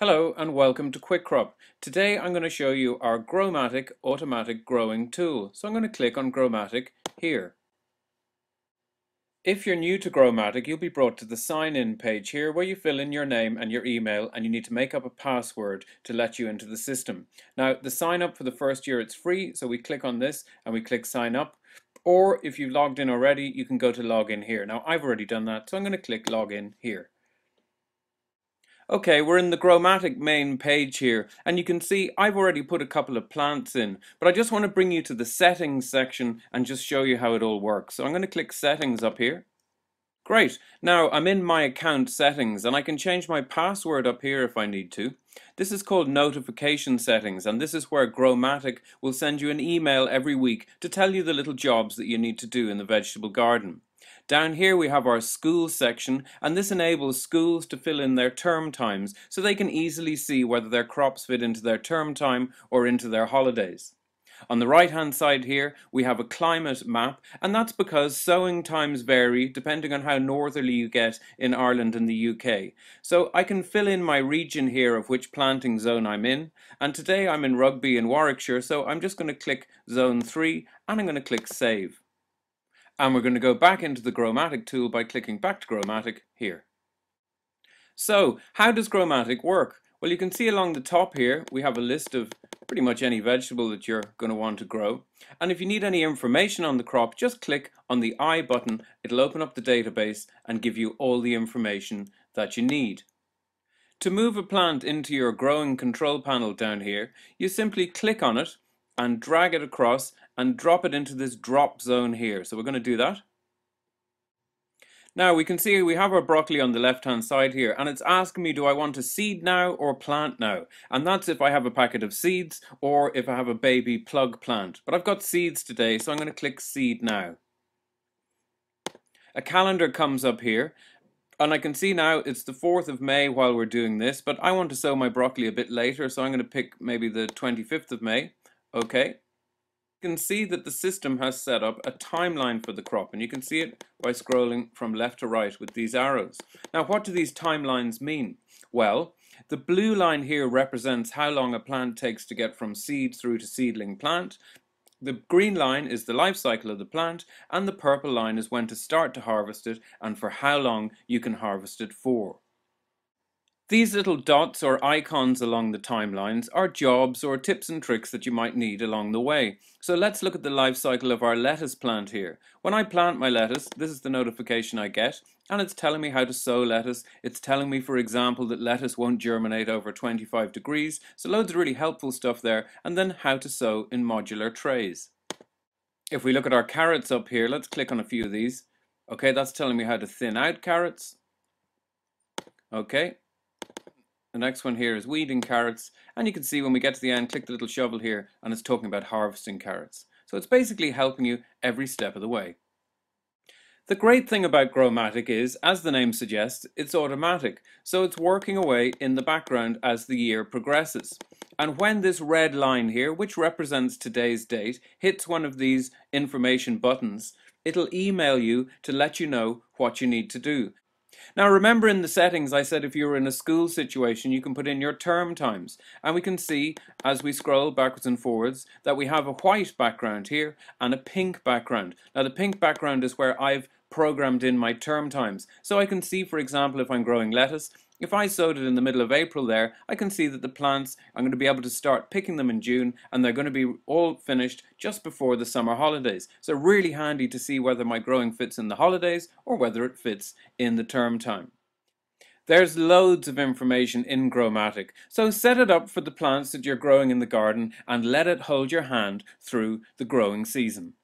Hello and welcome to Quickcrop. Today I'm going to show you our Growmatic automatic growing tool. So I'm going to click on Growmatic here. If you're new to Growmatic, you'll be brought to the sign in page here where you fill in your name and your email and you need to make up a password to let you into the system. Now the sign up for the first year it's free, so we click on this and we click sign up. Or if you've logged in already, you can go to log in here. Now I've already done that, so I'm going to click log in here. Okay, we're in the Growmatic main page here, and you can see I've already put a couple of plants in, but I just want to bring you to the settings section and just show you how it all works. So I'm going to click settings up here. Great, now I'm in my account settings and I can change my password up here if I need to. This is called notification settings, and this is where Growmatic will send you an email every week to tell you the little jobs that you need to do in the vegetable garden. Down here we have our school section, and this enables schools to fill in their term times so they can easily see whether their crops fit into their term time or into their holidays. On the right hand side here we have a climate map, and that's because sowing times vary depending on how northerly you get in Ireland and the UK. So I can fill in my region here of which planting zone I'm in, and today I'm in Rugby in Warwickshire, so I'm just going to click zone 3 and I'm going to click save. And we're going to go back into the Growmatic tool by clicking back to Growmatic here. So, how does Growmatic work? Well, you can see along the top here, we have a list of pretty much any vegetable that you're going to want to grow. And if you need any information on the crop, just click on the I button. It'll open up the database and give you all the information that you need. To move a plant into your growing control panel down here, you simply click on it and drag it across and drop it into this drop zone here. So we're going to do that. Now we can see we have our broccoli on the left hand side here, and it's asking me, do I want to seed now or plant now? And that's if I have a packet of seeds or if I have a baby plug plant. But I've got seeds today, so I'm going to click seed now. A calendar comes up here, and I can see now it's the 4th of May while we're doing this, but I want to sow my broccoli a bit later, so I'm going to pick maybe the 25th of May. Okay. You can see that the system has set up a timeline for the crop, and you can see it by scrolling from left to right with these arrows. Now, what do these timelines mean? Well, the blue line here represents how long a plant takes to get from seed through to seedling plant. The green line is the life cycle of the plant, and the purple line is when to start to harvest it and for how long you can harvest it for. These little dots or icons along the timelines are jobs or tips and tricks that you might need along the way. So let's look at the life cycle of our lettuce plant here. When I plant my lettuce, this is the notification I get, and it's telling me how to sow lettuce. It's telling me, for example, that lettuce won't germinate over 25 degrees, so loads of really helpful stuff there, and then how to sow in modular trays. If we look at our carrots up here, let's click on a few of these. Okay, that's telling me how to thin out carrots. Okay. The next one here is weeding carrots, and you can see when we get to the end, click the little shovel here, and it's talking about harvesting carrots. So it's basically helping you every step of the way. The great thing about Growmatic is, as the name suggests, it's automatic, so it's working away in the background as the year progresses. And when this red line here, which represents today's date, hits one of these information buttons, it'll email you to let you know what you need to do. Now remember, in the settings I said if you're in a school situation you can put in your term times, and we can see as we scroll backwards and forwards that we have a white background here and a pink background. Now the pink background is where I've programmed in my term times, so I can see, for example, if I'm growing lettuce, if I sowed it in the middle of April there, I can see that the plants, I'm going to be able to start picking them in June, and they're going to be all finished just before the summer holidays. So really handy to see whether my growing fits in the holidays or whether it fits in the term time. There's loads of information in Growmatic, so set it up for the plants that you're growing in the garden and let it hold your hand through the growing season.